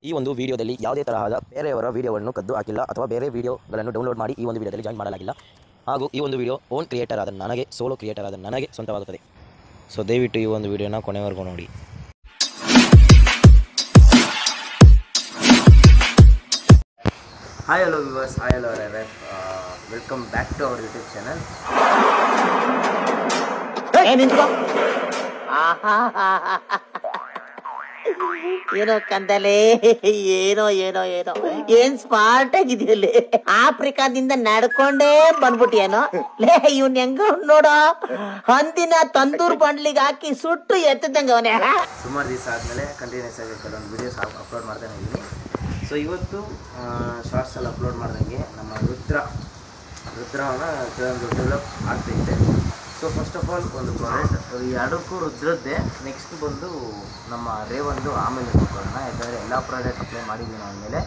ಈ ಒಂದು ವಿಡಿಯೋದಲ್ಲಿ ಯಾವುದೇ ತರಹದ ಬೇರೆಯವರ ವಿಡಿಯೋವನ್ನು ಕದ್ದು ಹಾಕಿಲ್ಲ ಅಥವಾ ಬೇರೆ ವಿಡಿಯೋಗಳನ್ನು ಡೌನ್ಲೋಡ್ ಮಾಡಿ ಈ ಒಂದು ವಿಡಿಯೋದಲ್ಲಿ ಜಾಯಿನ್ ಮಾಡಲಾಗಿಲ್ಲ. ಹಾಗೂ ಈ ಒಂದು ವಿಡಿಯೋ ಓನ್ ಕ್ರಿಯೇಟರ್ ಆದ ನನಗೆ, ಸೋಲೋ ಕ್ರಿಯೇಟರ್ ಆದ ನನಗೆ ಸ್ವಂತವಾಗುತ್ತದೆ. ಸೊ ದಯವಿಟ್ಟು ಈ ಒಂದು ವಿಡಿಯೋನ ಕೊನೆವರೆಗೂ ನೋಡಿ. Hi hello viewers, hi hello RF, welcome back to our YouTube channel. ಏನೋ ಕಂದಲೆ, ಏನೋ ಏನೋ ಏನೋ ಏನ್ ಸ್ಮಾರ್ಟ್ ಆಗಿದೆಯಲ್ಲಿ. ಆಫ್ರಿಕಾದಿಂದ ನಡ್ಕೊಂಡೇ ಬಂದ್ಬಿಟ್ಟಿಯೇನೋ ಲೇ. ಇವ್ನ ಹೆಂಗ ನೋಡೋ, ಹಂದಿನ ತಂದೂರ್ ಬಂಡ್ಲಿಗೆ ಹಾಕಿ ಸುಟ್ಟು ಎತ್ತದಂಗ ಅವನೇ. ಸುಮಾರು ದಿವಸ ಆದಮೇಲೆ ಕಂಟಿನ್ಯೂಸ್ ಆಗಿ ಕೆಲವೊಂದು ವೀಡಿಯೋಸ್ ಅಪ್ಲೋಡ್ ಮಾಡ್ತಾನೆ ಇದ್ದೀನಿ. ಸೊ ಇವತ್ತು ಶಾರ್ಟ್ಸಲ್ಲಿ ಅಪ್ಲೋಡ್ ಮಾಡ್ದಂಗೆ ನಮ್ಮ ರುದ್ರವನ್ನ ಕೆಲವೊಂದು ಡೆವಲಪ್ ಆಗ್ತೈತೆ. ಸೊ ಫಸ್ಟ್ ಆಫ್ ಆಲ್ ಒಂದು ಪ್ರಾಡಕ್ಟ್, ಈ ಎರಡಕ್ಕೂ ರುದ್ರದ್ದೇ. ನೆಕ್ಸ್ಟ್ ಬಂದು ನಮ್ಮ ರೇವಂದು ಆಮೇಲೆ ನೋಡ್ಕೊಳ್ಳೋಣ, ಯಾಕಂದರೆ ಎಲ್ಲ ಪ್ರಾಡಕ್ಟ್ ಅಪ್ಲೈ ಮಾಡಿದ್ದೀನಿ ಅಂದಮೇಲೆ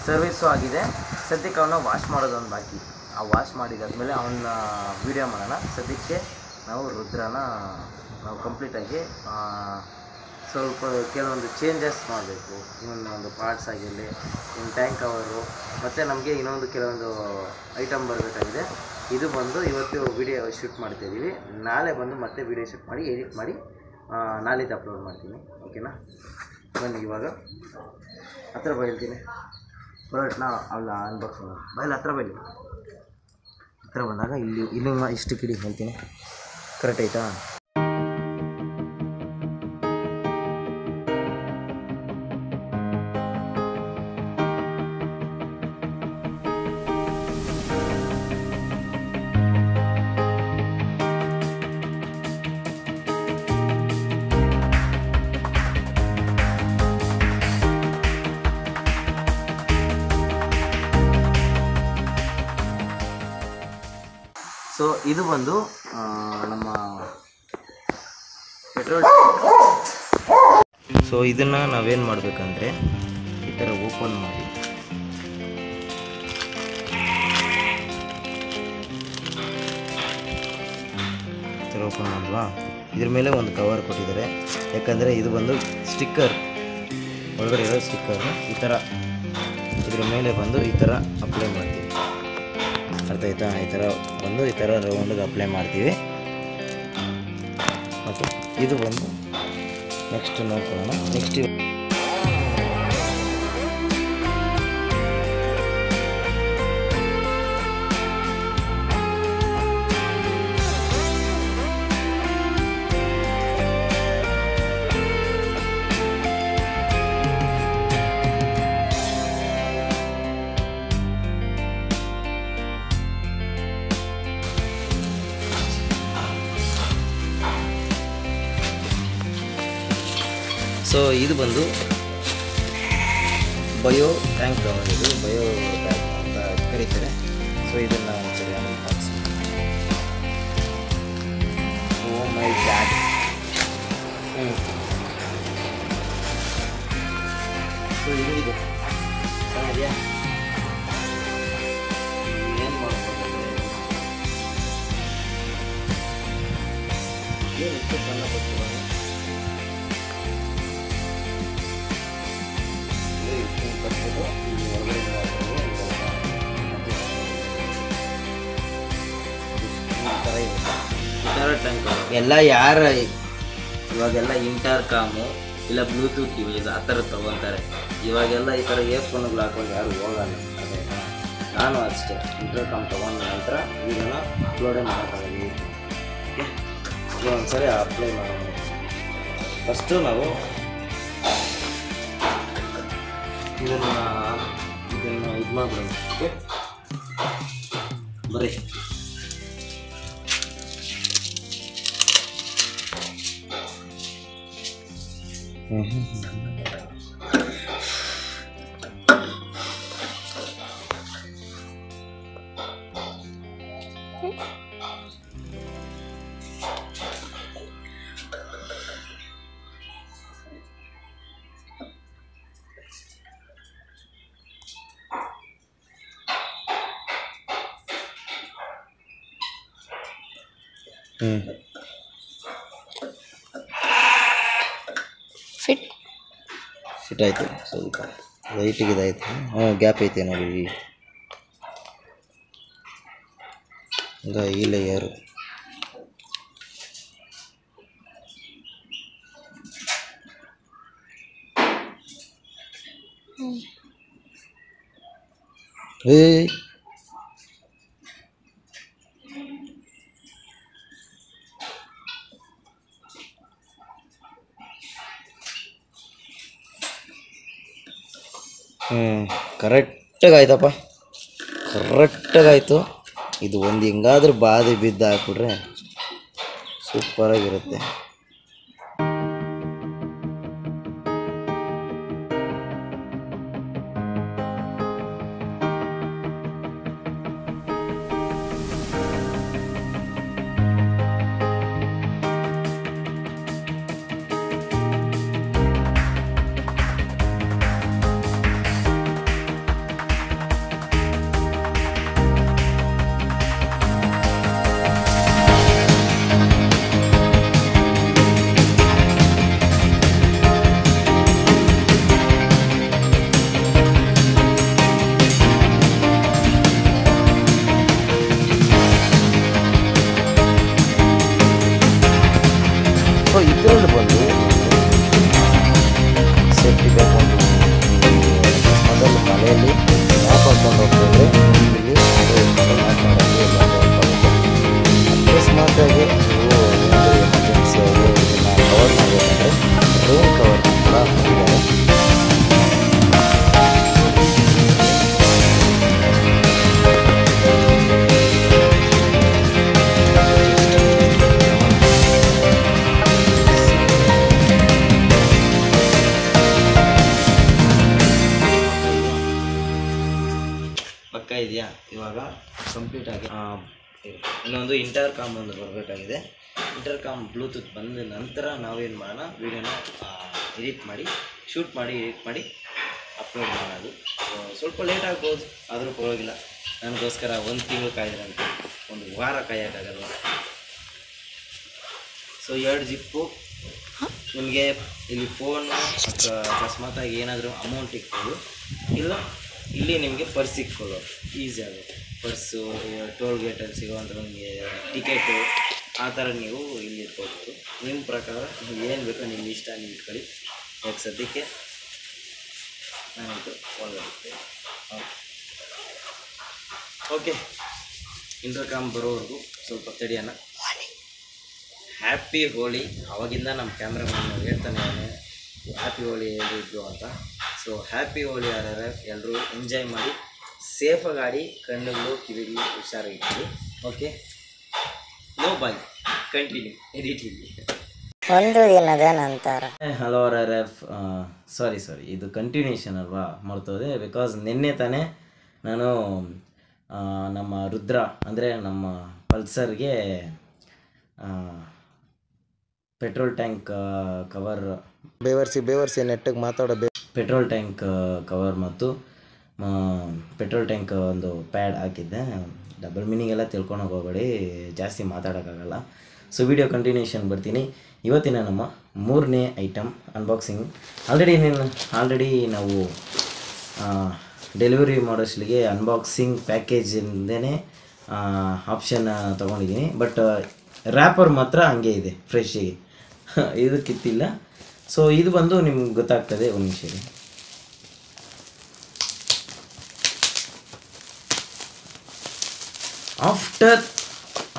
ಸರ್ವಿಸು ಆಗಿದೆ. ಸದ್ಯಕ್ಕೆ ಅವನ್ನ ವಾಶ್ ಮಾಡೋದೊಂದು ಬಾಕಿ. ಆ ವಾಶ್ ಮಾಡಿದಾದ್ಮೇಲೆ ಅವನ್ನ ವೀಡಿಯೋ ಮಾಡೋಣ. ಸದ್ಯಕ್ಕೆ ನಾವು ರುದ್ರನ ನಾವು ಕಂಪ್ಲೀಟಾಗಿ ಸ್ವಲ್ಪ ಕೆಲವೊಂದು ಚೇಂಜಸ್ ಮಾಡಬೇಕು. ಇನ್ನೊಂದು ಪಾರ್ಟ್ಸ್ ಆಗಿರಲಿ, ಇನ್ನು ಟ್ಯಾಂಕ್ ಕವರು, ಮತ್ತು ನಮಗೆ ಇನ್ನೊಂದು ಕೆಲವೊಂದು ಐಟಮ್ ಬರಬೇಕಾಗಿದೆ. ಇದು ಬಂದು ಇವತ್ತು ವಿಡಿಯೋ ಶೂಟ್ ಮಾಡ್ತಾಯಿದ್ದೀವಿ. ನಾಳೆ ಬಂದು ಮತ್ತೆ ವಿಡಿಯೋ ಶೂಟ್ ಮಾಡಿ ಎಡಿಟ್ ಮಾಡಿ ನಾಳಿದ್ದು ಅಪ್ಲೋಡ್ ಮಾಡ್ತೀನಿ. ಓಕೆನಾ? ಬನ್ನಿ ಇವಾಗ ಹತ್ರ ಬೈಲ್ತೀನಿ ಪ್ರಾಡಕ್ಟ್ನ ಅಲ್ಲ ಅನ್ಬಾಕ್ಸಿಂಗ್ ಹತ್ರ ಬೈಲಿ. ಹತ್ರ ಬಂದಾಗ ಇಲ್ಲಿ ಇಷ್ಟು ಕಿಡಿ ಹೇಳ್ತೀನಿ. ಕರೆಕ್ಟ್ ಆಯಿತಾ? ಸೊ ಇದು ಬಂದು ನಮ್ಮ ಪೆಟ್ರೋಲ್. ಸೊ ಇದನ್ನು ನಾವೇನು ಮಾಡಬೇಕಂದ್ರೆ ಈ ಥರ ಓಪನ್ ಮಾಡಿ, ಈ ಥರ ಓಪನ್ ಮಾಡಿದ್ವಾ, ಇದ್ರ ಮೇಲೆ ಒಂದು ಕವರ್ ಕೊಟ್ಟಿದ್ದಾರೆ. ಯಾಕಂದರೆ ಇದು ಬಂದು ಸ್ಟಿಕ್ಕರ್, ಒಳಗಡೆ ಇರೋ ಸ್ಟಿಕ್ಕರ್ ಈ ಥರ ಇದ್ರ ಮೇಲೆ ಬಂದು ಈ ಥರ ಅಪ್ಲೈ ಮಾಡ್ತೀವಿ. ಅರ್ಥ ಆಯ್ತಾ? ಈ ಥರ ಬಂದು ಈ ಥರ ರೌಂಡಿಗೆ ಅಪ್ಲೈ ಮಾಡ್ತೀವಿ. ಮತ್ತು ಇದು ಬಂದು ನೆಕ್ಸ್ಟ್ ನೋಡ್ಕೊಳ್ಳೋಣ. ನೆಕ್ಸ್ಟ್ ಸೊ ಇದು ಬಂದು ಬಯೋ ಟ್ಯಾಂಕ್ ಕವರ್. ಇದು ಬಯೋ ಟ್ಯಾಂಕ್ ಅಂತ ಕರೀತಾರೆ. ಸೊ ಇದನ್ನು ಒಂದ್ಸರಿ ಅನ್ಬಾಕ್ಸ್. ಓ ಮೈ ಗಾಡ್. ಸೊ ಇದು ಇದೆ, ಚೆನ್ನಾಗಿದೆಯಾ? ಏನು ಮಾಡ್ಬೋದು, ಏನು ಇಷ್ಟು ಸಣ್ಣ ಬರ್ತೀವಿ. ಎಲ್ಲ ಯಾರ ಇವಾಗೆಲ್ಲ ಇಂಟರ್ಕಾಮು ಇಲ್ಲ ಬ್ಲೂಟೂತ್ ಡಿವೈಸ್ ಆ ಥರ ತೊಗೊತಾರೆ. ಇವಾಗೆಲ್ಲ ಈ ಥರ ಇಯರ್ಫೋನ್ಗಳು ಹಾಕೊಂಡು ಯಾರು ಹೋಗಲ್ಲ. ಅದೇ ನಾನು ಅಷ್ಟೇ ಇಂಟರ್ಕಾಮ್ ತೊಗೊಂಡ ನಂತರ ಇದನ್ನು ಅಪ್ಲೋಡೇ ಮಾಡೋಕ್ಕಾಗಲ್ಲ. ಒಂದ್ಸರಿ ಅಪ್ಲೈ ಮಾಡೋಣ. ಫಸ್ಟು ನಾವು ಇದನ್ನು ಇದು ಮಾಡ್ಬಿಡೋಣ. ಓಕೆ, ಬರೀ ಫಿಟ್ ಆಯಿತು. ಸ್ವಲ್ಪ ಲೈಟಿಗೆ ಇದಾಯಿತು. ಗ್ಯಾಪ್ ಐತೆ ನೋಡಿ ಈಗ ಈ ಲೇಯರು. ಕರೆಕ್ಟಾಗಿ ಆಯ್ತಪ್ಪ, ಕರೆಕ್ಟಾಗಾಯಿತು. ಇದು ಒಂದು ಹಿಂಗಾದ್ರೂ ಬಾಧೆ ಬಿದ್ದು ಹಾಕ್ಬಿಟ್ರೆ ಸೂಪರಾಗಿರುತ್ತೆ. ಸೊ ಇದರಲ್ಲಿ ಬಂದು ಸೇಫ್ಟಿ ಬೇಕು. ಮೊದಲು ಮಳೆಯಲ್ಲಿ ಮ್ಯಾಪ್ ಹಾಕೊಂಡು ಹೋಗ್ತಿದ್ರೆ ಇಲ್ಲಿ ಅಕಸ್ಮಾತಾಗಿ ನೀವು ಏನಾದರೂ ಎಮರ್ಜೆನ್ಸಿ ಆಗಿ ಇದನ್ನು ಕವರ್ ಮಾಡಬೇಕಂದ್ರೆ ರೈನ್ ಕವರ್ ಕೂಡ ಮಾಡಿದ್ದಾರೆ. ಪಕ್ಕ ಇದೆಯಾ? ಇವಾಗ ಕಂಪ್ಲೀಟ್ ಆಗಿ ಇನ್ನೊಂದು ಇಂಟರ್ಕಾಮ್ ಒಂದು ಬರಬೇಕಾಗಿದೆ. ಇಂಟರ್ಕಾಮ್ ಬ್ಲೂಟೂತ್ ಬಂದ ನಂತರ ನಾವೇನು ಮಾಡೋಣ, ವೀಡಿಯೋನ ಶೂಟ್ ಮಾಡಿ ಎಡಿಟ್ ಮಾಡಿ ಅಪ್ಲೋಡ್ ಮಾಡೋದು. ಸ್ವಲ್ಪ ಲೇಟ್ ಆಗ್ಬೋದು, ಆದರೂ ಪರವಾಗಿಲ್ಲ. ನನಗೋಸ್ಕರ 1 ತಿಂಗಳು ಕಾಯ್ದ್ರಂತ, 1 ವಾರ ಕಾಯೋಕ್ಕಾಗಲ್ವ. ಸೊ 2 ಜಿಪ್ಪು ನಿಮಗೆ ಇಲ್ಲಿ ಫೋನು ಅಕಸ್ಮಾತಾಗಿ ಏನಾದರೂ ಅಮೌಂಟ್ ಇಕ್ಬೋದು, ಇಲ್ಲ ಇಲ್ಲಿ ನಿಮಗೆ ಪರ್ಸ್ ಇಕ್ಕೊಳ್ಳೋದು ಈಸಿ ಆಗುತ್ತೆ. ಪರ್ಸು ಟೋಲ್ ಗೇಟಲ್ಲಿ ಸಿಗೋವಂಥ ನಿಮಗೆ ಟಿಕೆಟು ಆ ಥರ ನೀವು ಇಲ್ಲಿ ಇಟ್ಕೊಳ್ಬೋದು. ನಿಮ್ಮ ಪ್ರಕಾರ ನೀವು ಏನು ಬೇಕೋ ನಿಮ್ಮ ಇಷ್ಟ ನೀವು ಇಟ್ಕೊಳ್ಳಿ. ಯಾಕೆ ಸದ್ಯಕ್ಕೆ ನಾನಿಟ್ಟು ಒಳಗಿರ್ತೇನೆ. ಓಕೆ, ಇಂಟರ್ಕಾಮ್ ಬರೋವರೆಗೂ ಸ್ವಲ್ಪ ತಡಿಯೋಣ. ಹ್ಯಾಪಿ ಹೋಲಿ. ಅವಾಗಿಂದ ನಮ್ಮ ಕ್ಯಾಮ್ರಾಮನ್ ಹೇಳ್ತಾನೆ ಹ್ಯಾಪಿ ಹೋಲಿ ಹೇಳಿದ್ದು ಅಂತ. ಸೊ ಹ್ಯಾಪಿ ಹೋಲಿ ಯಾರ್ಯಾರು ಎಲ್ಲರೂ ಎಂಜಾಯ್ ಮಾಡಿ, ಸೇಫಾಗಿ ಆಡಿ, ಕಣ್ಣುಗಳು ಕಿವಿಗಳು ಹುಷಾರಾಗಿರ್ತೀವಿ. ಓಕೆ, ನೋ ಬಾಯ್, ಕಂಟಿನ್ಯೂ ಎಡಿಟಿಂಗ್. ಒಂದು ದಿನದ ನಂತರ ಹಲೋ RRF, ಸಾರಿ ಇದು ಕಂಟಿನ್ಯೂಷನ್ ಅಲ್ವಾ, ಮರ್ತೋದೆ. ಬಿಕಾಸ್ ನಿನ್ನೆ ತಾನೇ ನಾನು ನಮ್ಮ ರುದ್ರ ಅಂದರೆ ನಮ್ಮ ಪಲ್ಸರ್ಗೆ ಪೆಟ್ರೋಲ್ ಟ್ಯಾಂಕ್ ಕವರ್ ಬೇವರ್ಸಿ ನೆಟ್ಟಿಗೆ ಮಾತಾಡೋ ಪೆಟ್ರೋಲ್ ಟ್ಯಾಂಕ್ ಕವರ್ ಮತ್ತು ಪೆಟ್ರೋಲ್ ಟ್ಯಾಂಕ್ ಒಂದು ಪ್ಯಾಡ್ ಹಾಕಿದ್ದೆ. ಡಬಲ್ ಮೀನಿಂಗ್ ಎಲ್ಲ ತಿಳ್ಕೊಳಕ್ಕೆ ಹೋಗಬೇಡಿ, ಜಾಸ್ತಿ ಮಾತಾಡೋಕ್ಕಾಗಲ್ಲ. ಸೊ ವಿಡಿಯೋ ಕಂಟಿನ್ಯೂಷನ್ ಬರ್ತೀನಿ. ಇವತ್ತಿನ ನಮ್ಮ 3ನೇ ಐಟಮ್ ಅನ್ಬಾಕ್ಸಿಂಗ್. ಆಲ್ರೆಡಿ ನಾವು ಡೆಲಿವರಿ ಮಾಡೋಷ್ಟಲಿಗೆ ಅನ್ಬಾಕ್ಸಿಂಗ್ ಪ್ಯಾಕೇಜಿಂದೇ ಆಪ್ಷನ್ ತೊಗೊಂಡಿದ್ದೀನಿ. ಬಟ್ ರ್ಯಾಪರ್ ಮಾತ್ರ ಹಂಗೆ ಇದೆ ಫ್ರೆಶ್ಶಿಗೆ, ಇದು ಕಿತ್ತಿಲ್ಲ. ಸೊ ಇದು ಬಂದು ನಿಮ್ಗೆ ಗೊತ್ತಾಗ್ತದೆ. ಒಂದು ನಿಮಿಷ ಇದೆ.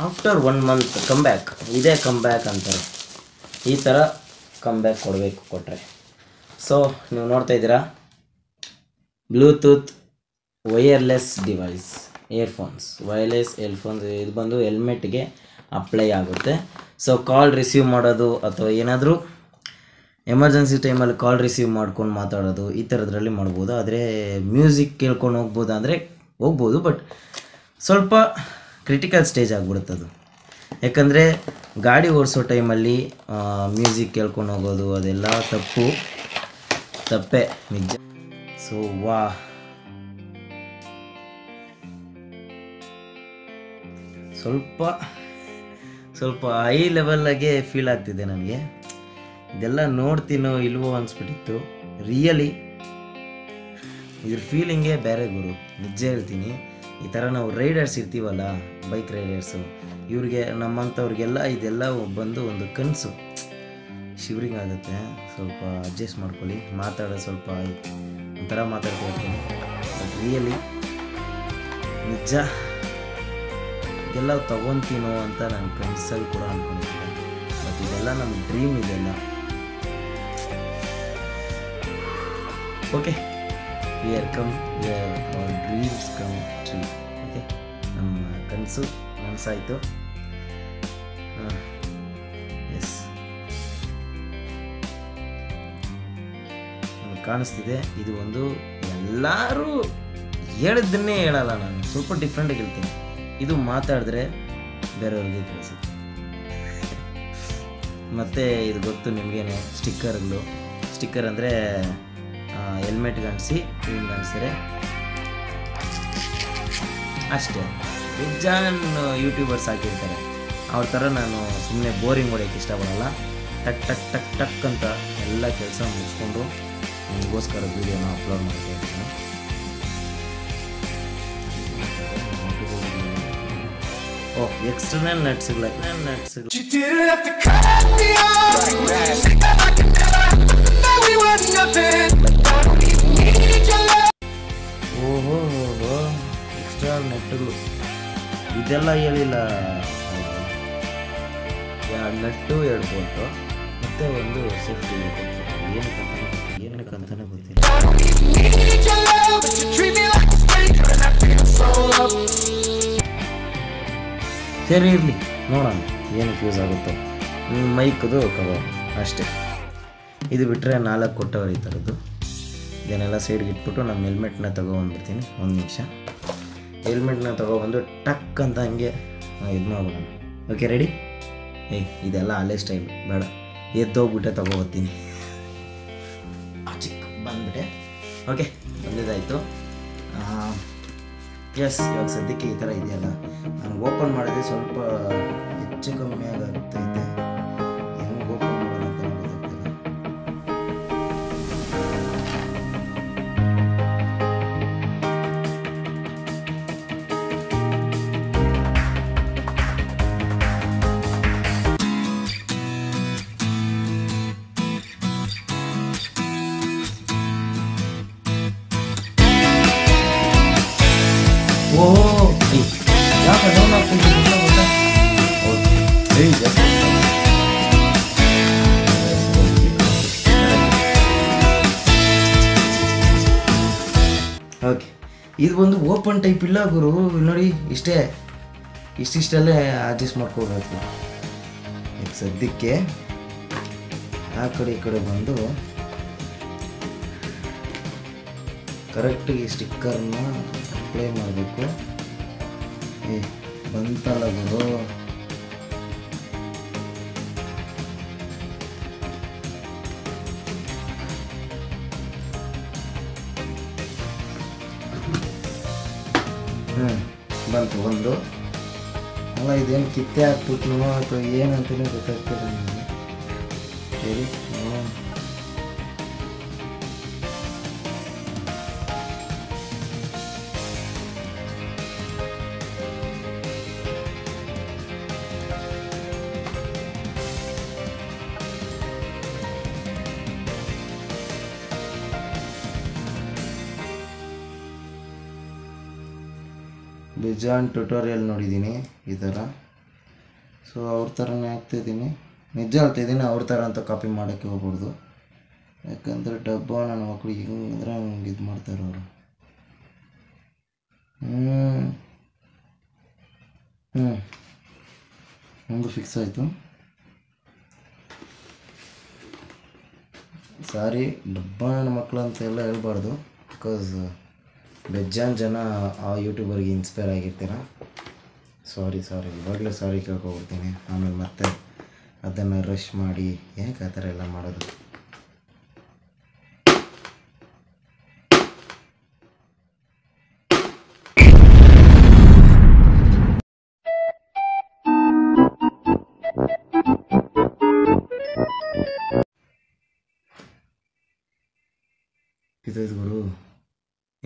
ಆಫ್ಟರ್ 1 ಮಂತ್ ಕಮ್ಬ್ಯಾಕ್, ಇದೇ ಕಮ್ಬ್ಯಾಕ್ ಅಂತಾರೆ. ಈ ಥರ ಕಮ್ಬ್ಯಾಕ್ ಕೊಟ್ಟರೆ. ಸೊ ನೀವು ನೋಡ್ತಾ ಇದ್ದೀರಾ, Bluetooth wireless device wireless earphones. ಇದು ಬಂದು ಹೆಲ್ಮೆಟ್ಗೆ ಅಪ್ಲೈ ಆಗುತ್ತೆ. ಸೊ ಕಾಲ್ ರಿಸೀವ್ ಮಾಡೋದು ಅಥವಾ ಏನಾದರೂ ಎಮರ್ಜೆನ್ಸಿ ಟೈಮಲ್ಲಿ ಕಾಲ್ ರಿಸೀವ್ ಮಾಡ್ಕೊಂಡು ಮಾತಾಡೋದು ಈ ಥರದ್ರಲ್ಲಿ ಮಾಡ್ಬೋದು. ಆದರೆ ಮ್ಯೂಸಿಕ್ ಕೇಳ್ಕೊಂಡು ಹೋಗ್ಬೋದು. ಬಟ್ ಸ್ವಲ್ಪ ಕ್ರಿಟಿಕಲ್ ಸ್ಟೇಜ್ ಆಗಿಬಿಡುತ್ತೆ ಅದು. ಯಾಕಂದರೆ ಗಾಡಿ ಓಡಿಸೋ ಟೈಮಲ್ಲಿ ಮ್ಯೂಸಿಕ್ ಕೇಳ್ಕೊಂಡು ಹೋಗೋದು ಅದೆಲ್ಲ ತಪ್ಪೇ ನಿಜ. ಸೊ ಸ್ವಲ್ಪ ಹೈ ಲೆವೆಲ್ಲಾಗೆ ಫೀಲ್ ಆಗ್ತಿದೆ ನನಗೆ. ಇದೆಲ್ಲ ನೋಡ್ತೀನೋ ಇಲ್ವೋ ಅನಿಸ್ಬಿಟ್ಟಿತ್ತು. ರಿಯಲಿ ಇದ್ರ ಫೀಲಿಂಗೇ ಬೇರೆ ಗುರು, ನಿಜ ಹೇಳ್ತೀನಿ. ಈ ಥರ ನಾವು ರೈಡರ್ಸ್ ಇರ್ತೀವಲ್ಲ, ಬೈಕ್ ರೈಡರ್ಸು, ಇವ್ರಿಗೆ ನಮ್ಮಂಥವ್ರಿಗೆಲ್ಲ ಇದೆಲ್ಲ ಬಂದು ಒಂದು ಕನಸು. ಶಿವರಿಂಗ್ ಆಗುತ್ತೆ, ಸ್ವಲ್ಪ ಅಡ್ಜಸ್ಟ್ ಮಾಡ್ಕೊಳ್ಳಿ. ಮಾತಾಡೋದು ಸ್ವಲ್ಪ ಒಂಥರ ಮಾತಾಡ್ತಾ ಇರ್ತೀನಿ. ಬಟ್ ರಿಯಲಿ ನಿಜ ಇದೆಲ್ಲ ತೊಗೊತೀನೋ ಅಂತ ನಾನು ಕನಸಲ್ಲಿ ಕೂಡ ಅಂದ್ಕೊಂಡಿದ್ದೆ. ಬಟ್ ಇದೆಲ್ಲ ನಮ್ಮ ಡ್ರೀಮ್ ಇದೆಲ್ಲ. Okay, we are come hour dreams come tree. Okay, ನಮ್ಮ ಕನಸು ನನಸಾಯಿತು. ಎಸ್, ನಮಗೆ ಕಾಣಿಸ್ತಿದೆ. ಇದು ಒಂದು ಎಲ್ಲರೂ ಹೇಳಿದ್ದನ್ನೇ ಹೇಳಲ್ಲ, ನಾನು ಸ್ವಲ್ಪ ಡಿಫ್ರೆಂಟಾಗಿ ಹೇಳ್ತೀನಿ. ಇದು ಮಾತಾಡಿದ್ರೆ ಬೇರೆಯವ್ರಿಗೆ ಕೇಳಿಸುತ್ತೆ. ಮತ್ತು ಇದು ಗೊತ್ತು ನಿಮಗೇನೆ, ಸ್ಟಿಕ್ಕರ್ ಅಂದರೆ ಹೆಲ್ಮೆಟ್ಗೆ ಅಂಟಿಸಿ ಹಿಂಗೆ ಅಂಟಿಸಿದ್ರೆ ಅಷ್ಟೇ. ಬೇಜಾನ್ ಯೂಟ್ಯೂಬರ್ಸ್ ಹಾಕಿರ್ತಾರೆ, ಅವ್ರ ಥರ ನಾನು ಸುಮ್ಮನೆ ಬೋರಿಂಗ್ ಹೊಡೆಯೋಕ್ಕೆ ಇಷ್ಟಪಡಲ್ಲ. ಟಕ್ ಟಕ್ ಟಕ್ ಟಕ್ ಅಂತ ಎಲ್ಲ ಕೆಲಸ ಮುಗಿಸ್ಕೊಂಡು ನಿಮಗೋಸ್ಕರ ವೀಡಿಯೋನ ಅಪ್ಲೋಡ್ ಮಾಡ್ತಾ ಇರ್ತೀನಿ. ಎಕ್ಸ್ಟರ್ನಲ್ ನಟ್ಸ್ಗಳು ಓಹೋ ಎಕ್ಸ್ಟರ್ನಲ್ ನಟ್ಟುಗಳು ಇದೆಲ್ಲ ಹೇಳಿಲ್ಲ. 2 ನಟ್ಟು 2 ಬೋಲ್ಟು ಮತ್ತೆ ಒಂದು ಸೇಫ್ಟಿ ಏನಕ್ಕಂತಾನೆ ಗೊತ್ತಿಲ್ಲ. ಸರಿ ಇರಲಿ, ನೋಡೋಣ ಏನಕ್ಕೆ ಯೂಸ್ ಆಗುತ್ತೋ. ಮೈಕದು ಕವರ್ ಅಷ್ಟೇ. ಇದು ಬಿಟ್ಟರೆ 4 ಕೊಟ್ಟವ್ರು ಈ ಥರದ್ದು. ಇದನ್ನೆಲ್ಲ ಸೈಡ್ಗೆ ಇಟ್ಬಿಟ್ಟು ನಮ್ಮ ಹೆಲ್ಮೆಟ್ನ ತೊಗೊಬಂದ್ಬಿಡ್ತೀನಿ. 1 ನಿಮಿಷ ಹೆಲ್ಮೆಟ್ನ ತೊಗೊಬಂದು ಟಕ್ ಅಂತ ಹಂಗೆ ಇದು ಮಾಡ್ಬಿಡೋಣ. Okay, ready? ಇದೆಲ್ಲ ಅಲ್ಲೇ ಸ್ಟೈಲ್ ಬೇಡ, ಎದ್ದೋಗ್ಬಿಟ್ಟೆ ತೊಗೊಬರ್ತೀನಿ. ಚಿಕ್ಕ ಬಂದ್ಬಿಟ್ಟೆ. ಓಕೆ, ಬಂದಿದ್ದಾಯಿತು. ಎಸ್, ಇವಾಗ ಸದ್ಯಕ್ಕೆ ಈ ಥರ ಇದೆಯಲ್ಲ, ನಾನು ಓಪನ್ ಮಾಡಿದ್ರೆ ಸ್ವಲ್ಪ ಹೆಚ್ಚು ಕಮ್ಮಿ ಆಗುತ್ತೈತೆ. ಹೆಂಗೆ ಓಪನ್ ಮಾಡೋದು ಅಂತ ಗೊತ್ತಾಗ್ತಿಲ್ಲ. ಯಾಕೆ ಡೌನ್ ಆಗ್ತಿದೆ ಗೊತ್ತಾ? ಓಕೆ, ಇದು ಒಂದು ಓಪನ್ ಟೈಪ್ ಇಲ್ಲ ಗುರು. ನೋಡಿ, ಇಷ್ಟಿಷ್ಟಲ್ಲೇ ಅಡ್ಜಸ್ಟ್ ಮಾಡ್ಕೋಬೇಕು. ಈಗ ಸದ್ಯಕ್ಕೆ ಆ ಕಡೆ ಈ ಕಡೆ ಬಂದು ಕರೆಕ್ಟಾಗಿ ಸ್ಟಿಕ್ಕರ್ನ ಅಪ್ಲೈ ಮಾಡಬೇಕು. ಬಂತಲ್ಲ ಗುರು. ಬಂತು ಒಂದು. ಅಲ್ಲ, ಇದೇನು ಕಿತ್ತೆ ಹಾಕ್ಬಿಟ್ಟು ಅಥವಾ ಏನಂತಲೇ ಗೊತ್ತಾಗ್ತಿಲ್ಲ ನನಗೆ. ಸರಿ, ಬೇಜಾನ್ ಟ್ಯುಟೋರಿಯಲ್ ನೋಡಿದ್ದೀನಿ ಈ ಥರ. ಸೊ ಅವ್ರ ಥರನೇ ಆಗ್ತಾಯಿದ್ದೀನಿ. ನಿಜ ಹೇಳ್ತಾಯಿದ್ದೀನಿ, ಅವ್ರ ಥರ ಅಂತ ಕಾಪಿ ಮಾಡೋಕ್ಕೆ ಹೋಗ್ಬಾರ್ದು. ಯಾಕಂದರೆ ಡಬ್ಬ ನನ್ನ ಮಕ್ಕಳು ಹಿಂಗಂದ್ರೆ ಹಂಗೆ ಇದು ಮಾಡ್ತಾರೆ ಅವರು. ಒಂದು ಫಿಕ್ಸ್ ಆಯಿತು. ಸಾರಿ, ಡಬ್ಬ ನನ್ನ ಮಕ್ಕಳು ಅಂತೆಲ್ಲ ಹೇಳ್ಬಾರ್ದು. ಬಿಕಾಸ್ ಬೇಜಾನ್ ಜನ ಆ ಯೂಟ್ಯೂಬರ್ಗೆ ಇನ್ಸ್ಪೈರ್ ಆಗಿರ್ತೀರ. ಸಾರಿ ಇವಾಗಲೇ ಸಾರಿ ಕೇಳ್ಕೊಬಿಡ್ತೀನಿ. ಆಮೇಲೆ ಮತ್ತೆ ಅದನ್ನು ರಶ್ ಮಾಡಿ ಯಾಕೆ ಆ ಥರ ಎಲ್ಲ ಮಾಡೋದು.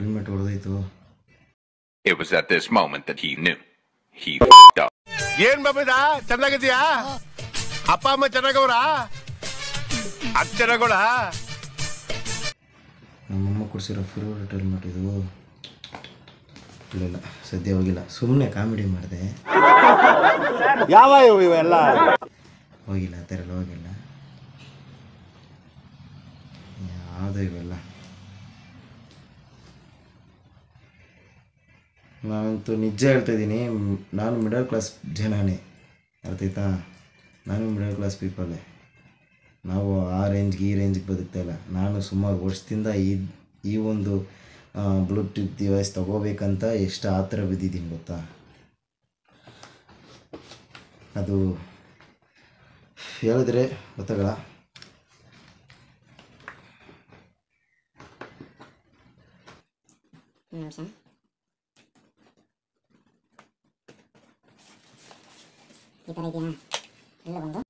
Helmet ಹೊಡೆದೋಯ್ತು. It was at this moment that he knew. He f***ed up. ಏನ್ ಬಾಬಿದ ಚೆನ್ನಾಗಿದ್ಯಾ? ಅಪ್ಪ ಅಮ್ಮ ಚೆನ್ನಾಗವ್ರ? ಅದ್ ಚೆನ್ನಾಗೋಳ? ನಮ್ಮಮ್ಮ ಕೊಡ್ಸಿರೋ ಫೇವ್ರೇಟ್ ಹೆಲ್ಮೆಟ್ ಇದು. ಇಲ್ಲ ಸದ್ಯ ಹೋಗಿಲ್ಲ, ಸುಮ್ಮನೆ ಕಾಮಿಡಿ ಮಾಡಿದೆ. ಯಾವ ಇವೆಲ್ಲ ಹೋಗಿಲ್ಲ, ಆ ಥರ ಎಲ್ಲ ಹೋಗಿಲ್ಲ. ಯಾವುದೋ ಇವೆಲ್ಲ ನಾನಂತೂ ನಿಜ ಹೇಳ್ತಾಯಿದ್ದೀನಿ, ನಾನು ಮಿಡಲ್ ಕ್ಲಾಸ್ ಜನನೇ, ಅರ್ಥಾಯ್ತಾ? ನಾನು ಮಿಡಲ್ ಕ್ಲಾಸ್ ಪೀಪಲ್ಲೇ. ನಾವು ಆ ರೇಂಜ್ಗೆ ಈ ರೇಂಜ್ಗೆ ಬದುಕ್ತಾಯಿಲ್ಲ. ನಾನು ಸುಮಾರು ವರ್ಷದಿಂದ ಈ ಒಂದು ಬ್ಲೂಟೂತ್ ಡಿವೈಸ್ ತೊಗೋಬೇಕಂತ ಎಷ್ಟು ಆ ಥರ ಬಿದ್ದಿದ್ದೀನಿ ಗೊತ್ತಾ? ಅದು ಹೇಳಿದ್ರೆ ಗೊತ್ತಾಗಲ್ಲ. ಈ ಥರ ಇದೆಯಾ ಎಲ್ಲ ಬಂದು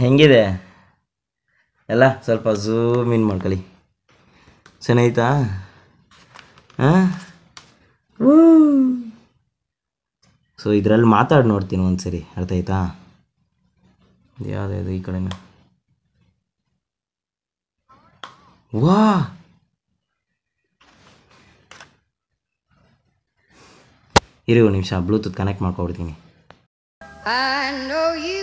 ಹೆಂಗಿದೆ ಎಲ್ಲ ಸ್ವಲ್ಪ ಝೂಮ್ ಇನ್ ಮಾಡ್ಕೊಳ್ಳಿ. ಚೆನ್ನಾಯ್ತಾ? ಹಾಂ, ಸೊ ಇದರಲ್ಲಿ ಮಾತಾಡಿ ನೋಡ್ತೀನಿ ಒಂದು ಸರಿ, ಅರ್ಥ ಆಯ್ತಾ? ಯಾವುದಾದ್ರು ಈ ಕಡೆನ. ವಾ ಇರಿ ಒಂದು ನಿಮಿಷ ಬ್ಲೂಟೂತ್ ಕನೆಕ್ಟ್ ಮಾಡ್ಕೊಬಿಡ್ತೀನಿ. I know you